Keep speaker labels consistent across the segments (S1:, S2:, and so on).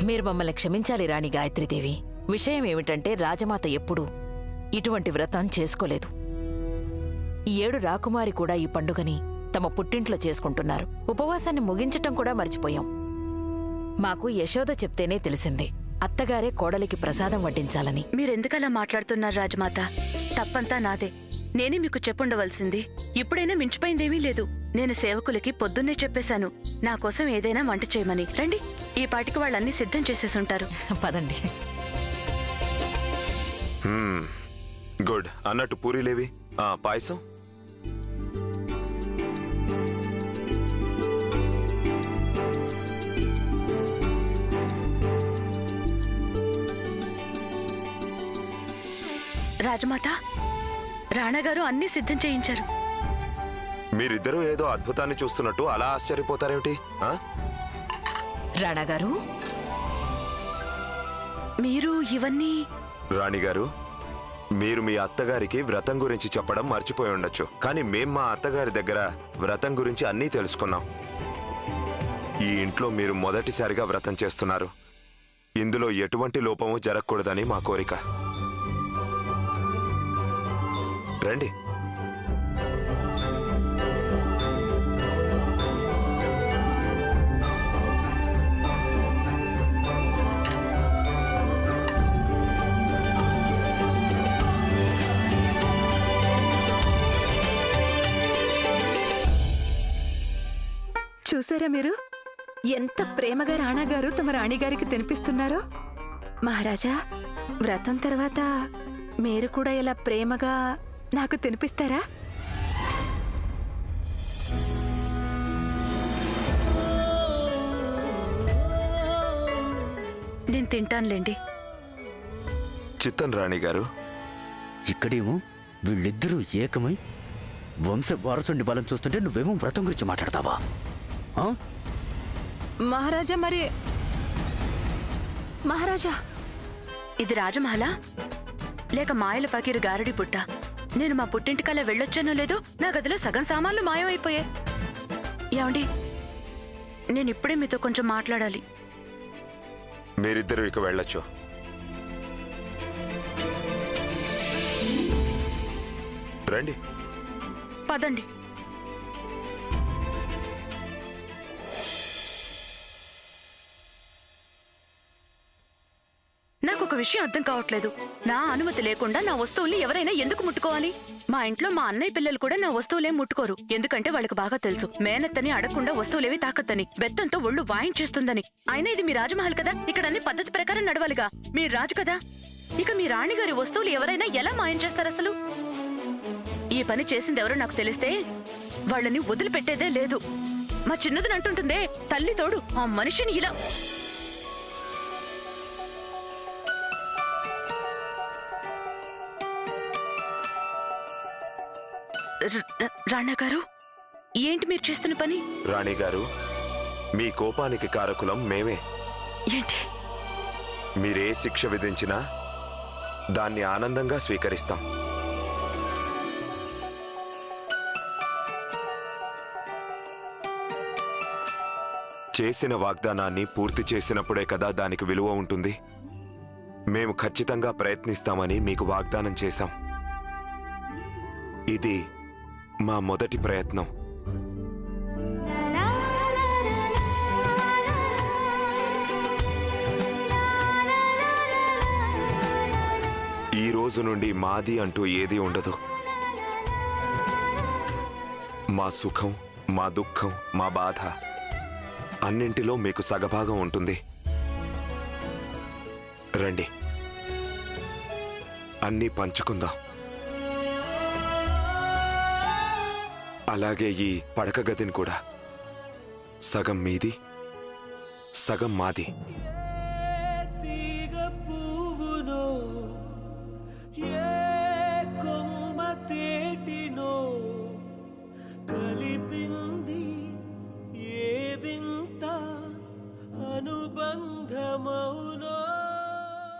S1: మీరు మమ్మల్ని క్షమించాలి రాణి గాయత్రీదేవి. విషయం ఏమిటంటే రాజమాత ఎప్పుడూ ఇటువంటి వ్రతం చేసుకోలేదు. ఈ 7 రాకుమారి కూడా ఈ పండుగని తమ పుట్టింట్లో చేసుకుంటున్నారు. ఉపవాసాన్ని ముగించటం కూడా మర్చిపోయాం. మాకు యశోద చెప్తేనే తెలిసింది అత్తగారే కోడలికి ప్రసాదం వడ్డించాలని.
S2: మీరెందుకలా మాట్లాడుతున్నారు రాజమాత? తప్పంతా నాదే. నేనే మీకు చెప్పుండవలసింది. ఇప్పుడైనా మించిపోయిందేమీ లేదు. నేను సేవకులకి పొద్దున్నే చెప్పేశాను నా కోసం ఏదైనా వంట చేయమని. రండి, ఈ పాటికి వాళ్ళన్నీ సిద్ధం చేసేసుంటారు.
S1: పదండి.
S3: గుడ్. అన్నట్టు పూరీలేవి? పాయసం?
S2: రాజమాత, రాణాగారు అన్నీ సిద్ధం చేయించారు.
S3: మీరిద్దరూ ఏదో అద్భుతాన్ని చూస్తున్నట్టు అలా ఆశ్చర్యపోతారేమిటి?
S1: రాణాగారు,
S2: మీరు ఇవన్నీ...
S3: రాణిగారు, మీరు మీ అత్తగారికి వ్రతం గురించి చెప్పడం మర్చిపోయి ఉండొచ్చు. కానీ మేం మా అత్తగారి దగ్గర వ్రతం గురించి అన్నీ తెలుసుకున్నాం. ఈ ఇంట్లో మీరు మొదటిసారిగా వ్రతం చేస్తున్నారు. ఇందులో ఎటువంటి లోపము జరగకూడదని మా కోరిక. రండి.
S4: చూసారా మీరు ఎంత ప్రేమగా రాణాగారు తమ రాణిగారికి తినిపిస్తున్నారో? మహారాజా, వ్రతం తర్వాత మీరు కూడా ఇలా ప్రేమగా నాకు తినిపిస్తారా?
S2: నేను తింటానులేండి.
S3: చిత్తన్ రాణిగారు.
S5: ఇక్కడేమో వీళ్ళిద్దరూ ఏకమై వంశ వారసుని బలం చూస్తుంటే నువ్వేమో వ్రతం గురించి మాట్లాడతావా?
S4: మహారాజా, మరి మహారాజా,
S2: ఇది రాజమహలా లేక మాయల పకీరు గారడి పుట్ట? నేను మా పుట్టింటికల్లా వెళ్ళొచ్చానో లేదో నా గదిలో సగం సామాన్లు మాయమైపోయాయి. ఏమండి, నేను ఇప్పుడే మీతో కొంచెం మాట్లాడాలి.
S3: మీరిద్దరూ ఇక వెళ్ళొచ్చు. రండి.
S2: పదండి. నాకు ఒక విషయం అర్థం కావట్లేదు. నా అనుమతి లేకుండా నా వస్తువుల్ని ఎవరైనా ఎందుకు ముట్టుకోవాలి? మా ఇంట్లో మా అన్నయ్య పిల్లలు కూడా నా వస్తువులేం ముట్టుకోరు. ఎందుకంటే వాళ్ళకి బాగా తెలుసు మేనత్తని అడగకుండా వస్తువులేవి తాకద్దని, బెత్తంతో ఒళ్ళు వాయించేస్తుందని. అయినా ఇది మీ రాజమహల్ కదా, ఇక్కడ అన్ని పద్ధతి ప్రకారం నడవాలిగా. మీ రాజు కదా. ఇక మీ రాణిగారి వస్తువులు ఎవరైనా ఎలా మాయం చేస్తారు అసలు? ఈ పని చేసిందెవరో నాకు తెలిస్తే వాళ్ళని వదిలిపెట్టేదే లేదు. మా చిన్నదని అంటుంటుందే, తల్లి తోడు ఆ మనిషిని ఇలా... రాణాగారు, ఏంటి మీరు చేస్తున్న పని?
S3: రాణిగారు, మీ కోపానికి కారకులం మేమే.
S2: ఏంటి?
S3: మీరే శిక్ష విధించినా దాన్ని ఆనందంగా స్వీకరిస్తాం. చేసిన వాగ్దానాన్ని పూర్తి చేసినప్పుడే కదా దానికి విలువ ఉంటుంది. మేము ఖచ్చితంగా ప్రయత్నిస్తామని మీకు వాగ్దానం చేశాం. ఇది మా మొదటి ప్రయత్నం. ఈ రోజు నుండి మాది అంటూ ఏదీ ఉండదు. మా సుఖం, మా దుఃఖం, మా బాధ అన్నింటిలో మీకు సగభాగం ఉంటుంది. రండి, అన్నీ పంచుకుందాం. అలాగే ఈ పడక గదిని కూడా సగం మీది, సగం మాది.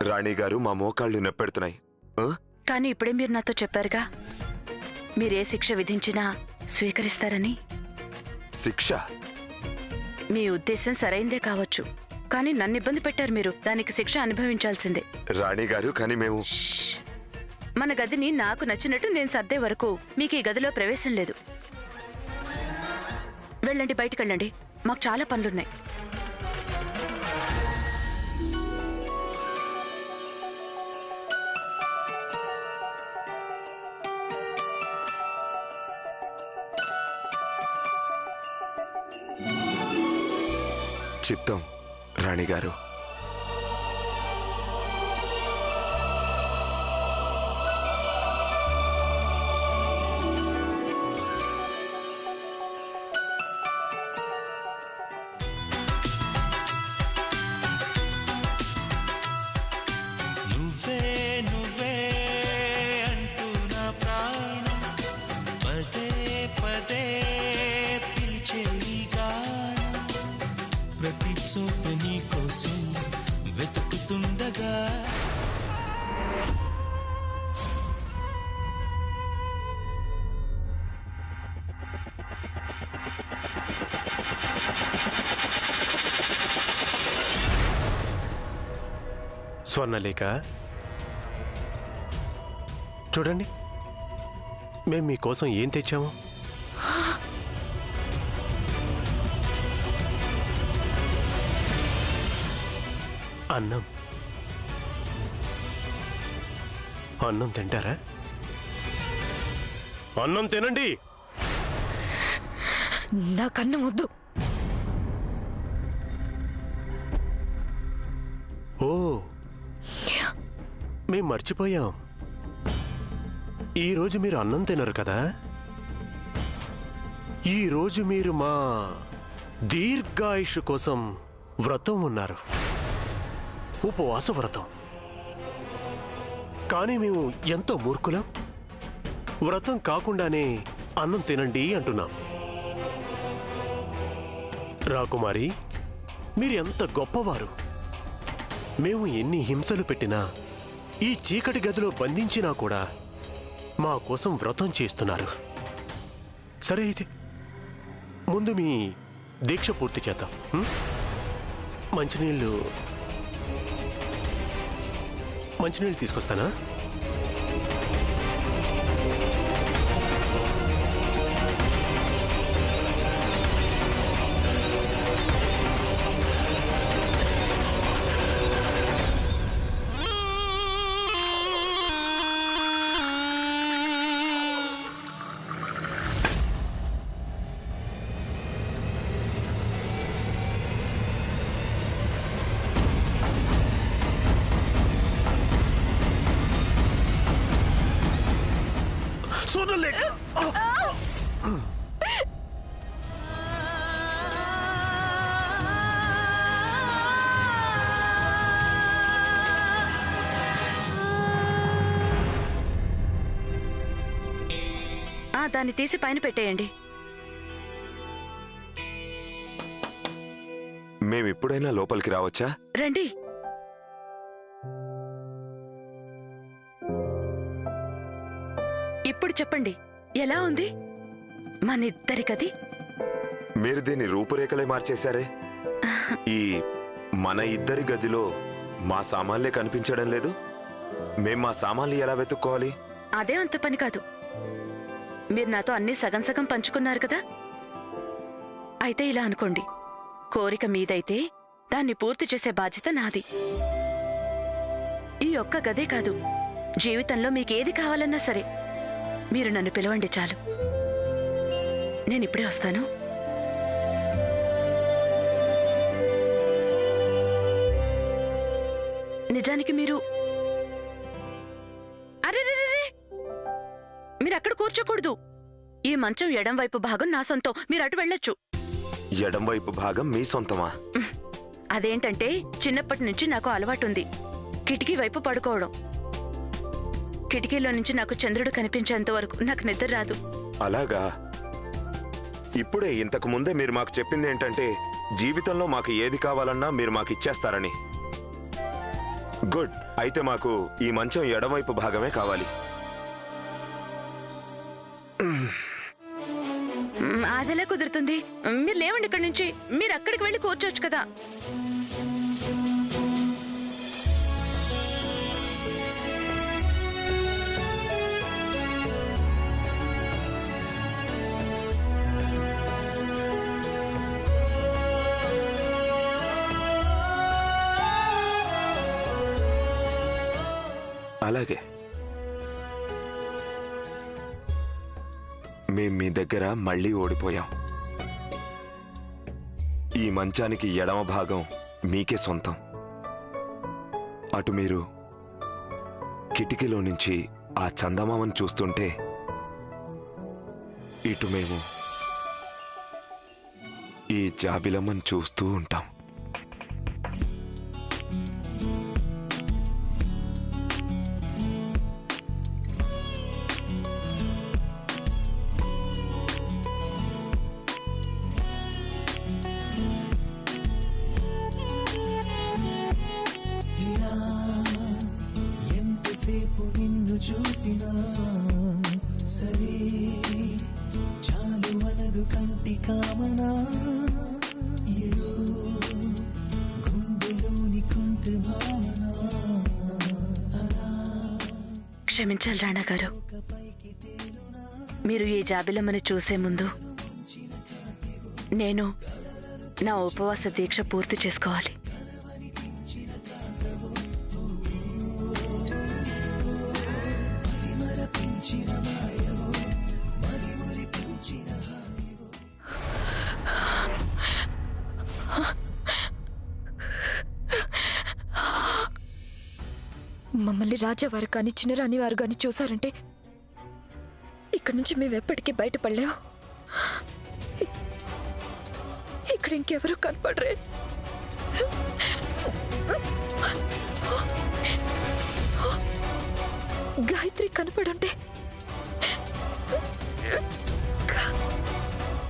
S3: రాణిగారు, మా మోకాళ్ళు నొప్పెడుతున్నాయి.
S2: కానీ ఇప్పుడే మీరు నాతో చెప్పారుగా, మీరే శిక్ష విధించినా స్వీకరిస్తారని.
S3: శిక్ష?
S2: మీ ఉద్దేశం సరైందే కావచ్చు, కానీ నన్ను ఇబ్బంది పెట్టారు మీరు. దానికి శిక్ష అనుభవించాల్సిందే.
S3: రాణి గారు, కానీ మేము
S2: మన గదిని నాకు నచ్చినట్టు నేను సర్దే వరకు మీకు ఈ గదిలో ప్రవేశం లేదు. వెళ్ళండి, బయటికెళ్ళండి. మాకు చాలా పనులున్నాయి.
S3: చిత్తం రాణి గారు.
S6: ప్రతి చోట నీ కోసం వెతుకుతుండగా
S7: స్వర్ణలేఖ, చూడండి, మేము మీకోసం ఏం తెచ్చాము. అన్నం. అన్నం తింటారా? అన్నం తినండి.
S1: నాకన్నం వద్దు.
S7: ఓ, మేం మర్చిపోయాం. ఈరోజు మీరు అన్నం తినరు కదా. ఈరోజు మీరు మా దీర్ఘాయుష్ కోసం వ్రతం ఉన్నారు, ఉపవాస వ్రతం. కానీ మేము ఎంతో మూర్ఖులం. వ్రతం కాకుండానే అన్నం తినండి అంటున్నాం. రాకుమారి, మీరు ఎంత గొప్పవారు. మేము ఎన్ని హింసలు పెట్టినా, ఈ చీకటి గదిలో బంధించినా కూడా మా కోసం వ్రతం చేస్తున్నారు. సరే, అయితే ముందు మీ దీక్ష పూర్తి చేద్దాం. మంచినీళ్ళు తీసుకొస్తానా? స్వర్ణలేఖ,
S2: దాన్ని తీసి పైన పెట్టేయండి.
S3: మేమిప్పుడైనా లోపలికి రావచ్చా?
S2: రండి. ఇప్పుడు చెప్పండి, ఎలా ఉంది మనిద్దరి గది?
S3: మీరు దీన్ని రూపురేఖలే మార్చేశారే. ఈ మన ఇద్దరి గదిలో మా సామాన్లే కనిపించడం లేదు. మేం మా సామాన్లు ఎలా వెతుక్కోవాలి?
S2: అదే అంత పని కాదు. మీరు నాతో అన్నీ సగం సగం పంచుకున్నారు కదా. అయితే ఇలా అనుకోండి, కోరిక మీదైతే దాన్ని పూర్తి చేసే బాధ్యత నాది. ఈ ఒక్క గదే కాదు, జీవితంలో మీకేది కావాలన్నా సరే మీరు నన్ను పిలవండి చాలు. నేనిప్పుడే వస్తాను. నిజానికి మీరు మీరు అక్కడ కూర్చోకూడదు. ఈ మంచం ఎడం వైపు భాగం నా సొంతం. మీరు అటు వెళ్ళొచ్చు.
S3: ఎడం వైపు భాగం మీ సొంతమా?
S2: అదేంటంటే చిన్నప్పటి నుంచి నాకు అలవాటుంది కిటికీ వైపు పడుకోవడం. కిటికీలో నుంచి నాకు చంద్రుడు కనిపించేంత వరకు నాకు నిద్ర రాదు.
S3: అలాగా? ఇప్పుడే ఇంతకు ముందే మీరు మాకు చెప్పింది ఏంటంటే జీవితంలో మాకు ఏది కావాలన్నా మీరు మాకు ఇచ్చేస్తారని. గుడ్. అయితే మాకు ఈ మంచం ఎడమవైపు భాగమే కావాలి.
S2: అదెలా కుదురుతుంది? మీరు లేవండి ఇక్కడి నుంచి. మీరు అక్కడికి వెళ్ళి కూర్చోవచ్చు కదా.
S3: అలాగే మేం మీ దగ్గర మళ్ళీ ఓడిపోయాం. ఈ మంచానికి ఎడమ భాగం మీకే సొంతం. అటు మీరు కిటికీలో నుంచి ఆ చందమామను చూస్తుంటే, ఇటు మేము ఈ జాబిలమ్మను చూస్తూ ఉంటాం.
S6: ఎంతసేపు నిన్ను చూసినా సరే చాలు మనదు కంటి కామనా, ఏదో గుండెలోని కొంటె భావన.
S2: క్షమించాలి రాణా గారు. మీరు ఈ జాబిలమ్మని చూసే ముందు నేను నా ఉపవాస దీక్ష పూర్తి చేసుకోవాలి.
S4: మమ్మల్ని రాజావారు కానీ చిన్నరాణి వారు కానీ చూసారంటే ఇక్కడి నుంచి మేము ఎప్పటికీ బయటపడలేము. ఇక్కడ ఇంకెవరూ కనపడరే. గాయత్రి కనపడుంటే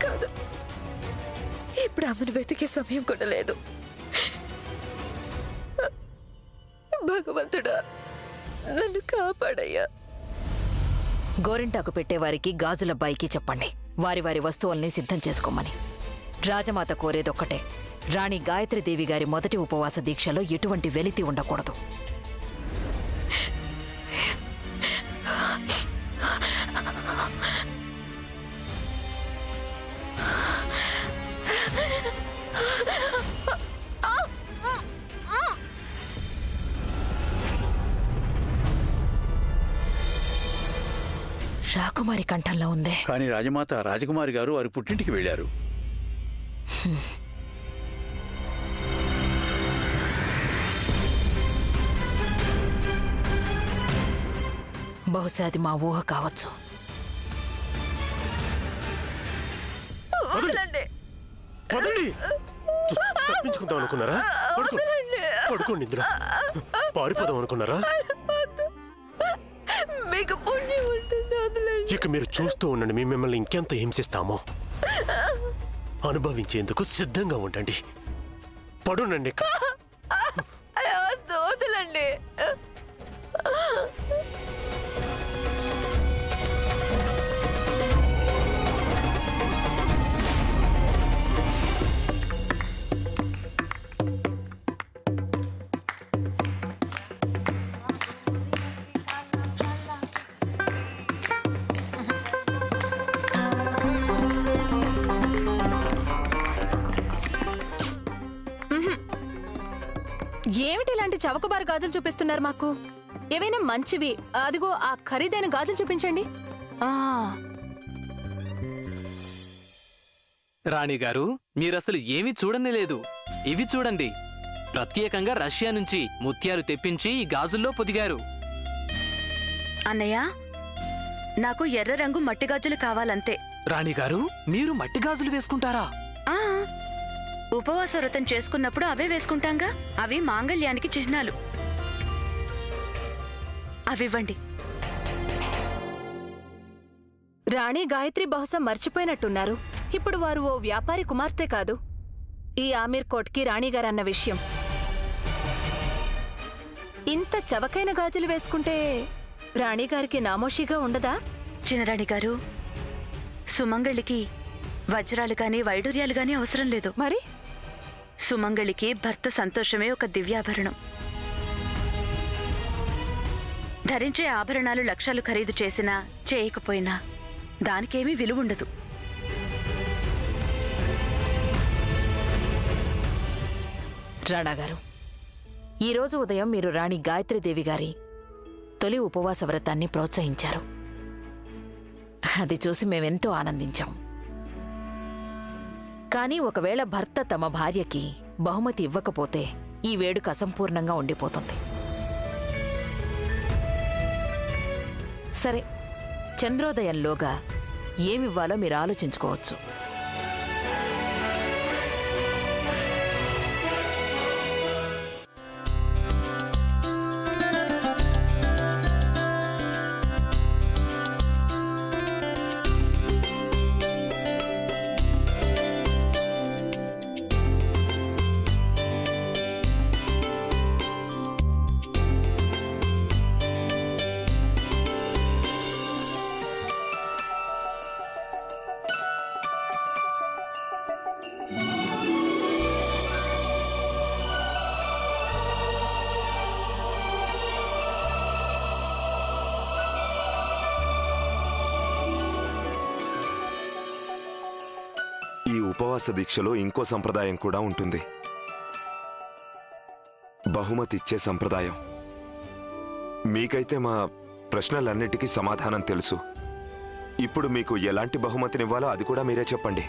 S4: కాదు, ఇప్పుడు ఆమెను వెతికే సమయం కూడా లేదు. భగవంతుడా, నన్ను కాపాడయ్యా.
S1: గోరింటాకు పెట్టేవారికి గాజులబ్బాయికి చెప్పండి వారి వారి వస్తువుల్ని సిద్ధం చేసుకోమని. రాజమాత కోరేదొక్కటే, రాణి గాయత్రీదేవి గారి మొదటి ఉపవాస దీక్షలో ఎటువంటి వెలితి ఉండకూడదు. రాకుమారి కంఠంలో ఉందే.
S8: కానీ రాజమాత రాజకుమారి గారు వారి పుట్టింటికి వెళ్లారు.
S1: బహుశా అది మా ఊహ కావచ్చు.
S7: తప్పించుకుందాం అనుకున్నారా? పడుకోండి, ఇందులో పారిపోదాం అనుకున్నారా?
S4: మీకు పుణ్యం ఉంటుంది, వదలండి.
S7: ఇక మీరు చూస్తూ ఉండండి, మేము మిమ్మల్ని ఇంకెంత హింసిస్తామో అనుభవించేందుకు సిద్ధంగా ఉండండి. పడునండి.
S4: వదలండి. ఏమిటి ఇలాంటి చవకబారు గాజులు చూపిస్తున్నారు మాకు? ఏవైనా మంచివి, అదిగో ఆ ఖరీదైన గాజులు చూపించండి.
S9: రాణిగారు, మీరసలు ఏమీ చూడనే లేదు. ఇవి చూడండి, ప్రత్యేకంగా రష్యా నుంచి ముత్యాలు తెప్పించి ఈ గాజుల్లో పొదిగారు.
S2: అన్నయ్య, నాకు ఎర్ర రంగు మట్టి గాజులు కావాలంతే.
S9: రాణిగారు, మీరు మట్టి గాజులు వేసుకుంటారా?
S2: ఆ, ఉపవాస వ్రతం చేసుకున్నప్పుడు అవే వేసుకుంటాంగా. అవి మాంగళ్యానికి చిహ్నాలు. అవివ్వండి.
S4: రాణి గాయత్రి బహుశా మర్చిపోయినట్టున్నారు. ఇప్పుడు వారు ఓ వ్యాపారి కుమార్తె కాదు, ఈ ఆమీర్ కోట్కి రాణిగారన్న విషయం. ఇంత చవకైన గాజులు వేసుకుంటే రాణిగారికి నామోషిగా ఉండదా?
S2: చిన్నరాణి గారు, సుమంగళికి వజ్రాలు గాని వైడూర్యాలు గాని అవసరం లేదు.
S4: మరి
S2: సుమంగళికి భర్త సంతోషమే ఒక దివ్యాభరణం. ధరించే ఆభరణాలు లక్షలు ఖరీదు చేసినా చేయకపోయినా దానికేమీ విలువుండదు.
S1: రాణాగారు, ఈరోజు ఉదయం మీరు రాణి గాయత్రీదేవి గారి తొలి ఉపవాస వ్రతాన్ని ప్రోత్సహించారు. అది చూసి మేమెంతో ఆనందించాం. కానీ ఒకవేళ భర్త తమ భార్యకి బహుమతి ఇవ్వకపోతే ఈ వేడుక అసంపూర్ణంగా ఉండిపోతుంది. సరే, చంద్రోదయంలోగా ఏమివ్వాలో మీరు ఆలోచించుకోవచ్చు.
S3: ఈ ఉపవాస దీక్షలో ఇంకో సంప్రదాయం కూడా ఉంటుంది. బహుమతి ఇచ్చే సంప్రదాయం. మీకైతే మా ప్రశ్నలన్నిటికీ సమాధానం తెలుసు. ఇప్పుడు మీకు ఎలాంటి బహుమతినివ్వాలో అది కూడా మీరే చెప్పండి.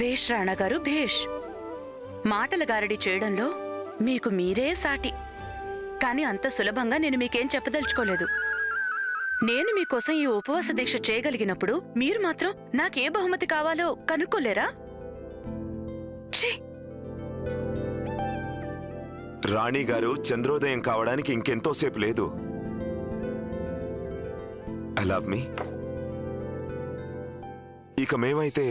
S2: భేష్ రాణాగారు, భేష్. మాటల గారడి చేయడంలో మీకు మీరే సాటి. కాని అంత సులభంగా నేను మీకేం చెప్పదలుచుకోలేదు. నేను మీకోసం ఈ ఉపవాస దీక్ష చేయగలిగినప్పుడు మీరు మాత్రం నాకే బహుమతి కావాలో కనుక్కోలేరా?
S3: రాణి గారు, చంద్రోదయం కావడానికి ఇంకెంతోసేపు లేదు. ఐ లవ్ మీ. ఇక మేమైతే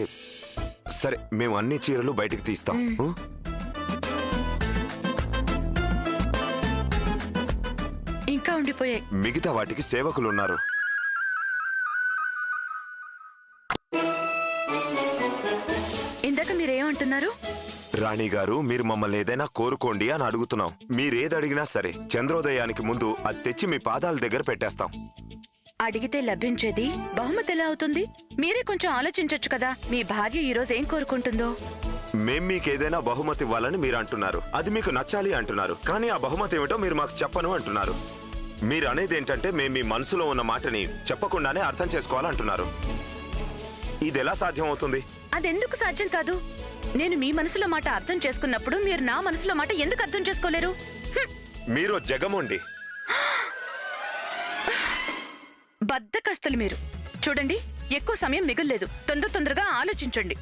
S3: సరే, మేము అన్ని చీరలు బయటికి తీస్తాం.
S2: ఇంకా ఉండిపోయాయి.
S3: మిగతా వాటికి సేవకులున్నారు.
S2: ఇందాక మీరేమంటున్నారు?
S3: రాణి గారు, మీరు మమ్మల్ని ఏదైనా కోరుకోండి అని అడుగుతున్నాం. మీరేది అడిగినా సరే చంద్రోదయానికి ముందు అది తెచ్చి మీ పాదాల దగ్గర పెట్టేస్తాం.
S2: అడిగితే లభించేది బహుమతి ఎలా అవుతుంది? మీరే కొంచెం ఆలోచించొచ్చు కదా. మీ భార్య ఈరోజు ఏం కోరుకుంటుందో.
S3: మేం మీకేదైనా బహుమతి ఇవ్వాలని మీరు అంటున్నారు. అది మీకు నచ్చాలి అంటున్నారు. కానీ ఆ బహుమతి ఏమిటో మీరు మాకు చెప్పను అంటున్నారు. మీరు అనేది ఏంటంటే మేము మీ మనసులో ఉన్న మాటని చెప్పకుండానే అర్థం చేసుకోవాలంటున్నారు. ఇది ఎలా సాధ్యం అవుతుంది?
S2: అదెందుకు సాధ్యం కాదు? నేను మీ మనసులో మాట అర్థం చేసుకున్నప్పుడు మీరు నా మనసులో మాట ఎందుకు అర్థం చేసుకోలేరు?
S3: మీరు జగముండి
S2: బద్ధకస్తులు మీరు. చూడండి, ఎక్కువ సమయం మిగల్లేదు. తొందరగా ఆలోచించండి.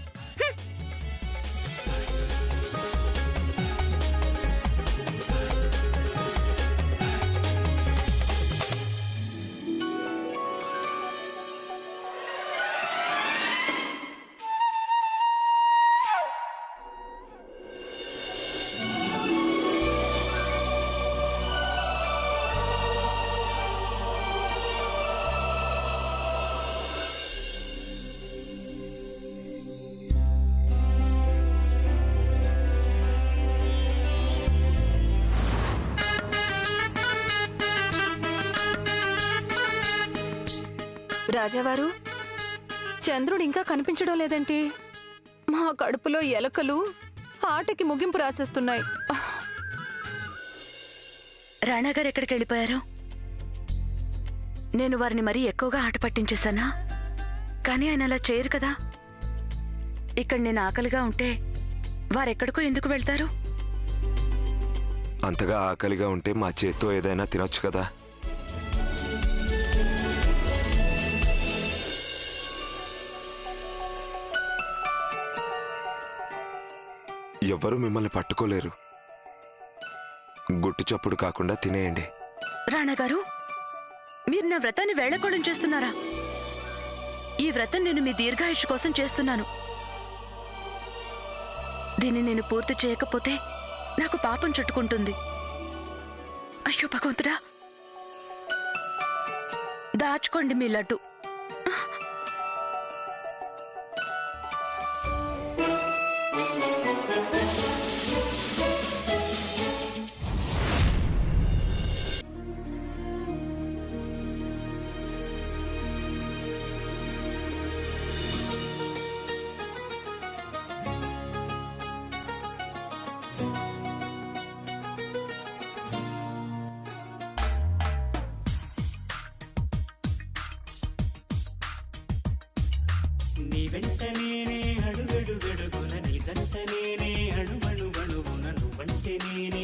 S4: రాజావారు, చంద్రుడు ఇంకా కనిపించడం లేదేంటి? మా కడుపులో ఎలకలు ఆటకి ముగింపు రాసేస్తున్నాయి.
S2: రాణాగారు ఎక్కడికి వెళ్ళిపోయారు? నేను వారిని మరీ ఎక్కువగా ఆట పట్టించేశానా? కానీ ఆయన అలా చేయరు కదా. ఇక్కడ నేను ఆకలిగా ఉంటే వారెక్కడికో ఎందుకు వెళ్తారు?
S3: అంతగా ఆకలిగా ఉంటే మా చేత్తో ఏదైనా తినొచ్చు కదా. ఎవ్వరూ మిమ్మల్ని పట్టుకోలేరు. గుట్టు చప్పుడు కాకుండా తినేయండి.
S2: రాణాగారు, మీరు నా వ్రతాన్ని వేళకోళం చేస్తున్నారా? ఈ వ్రతం నేను మీ దీర్ఘాయుష్ కోసం చేస్తున్నాను. దీన్ని నేను పూర్తి చేయకపోతే నాకు పాపం చుట్టుకుంటుంది. అయ్యో భగవంతుడా, దాచుకోండి మీ లడ్డు.
S6: వెంట నేనే అడుగడుగడుగున నీ జంట నేనే అణువణువణువున నువ్వంటే నేనే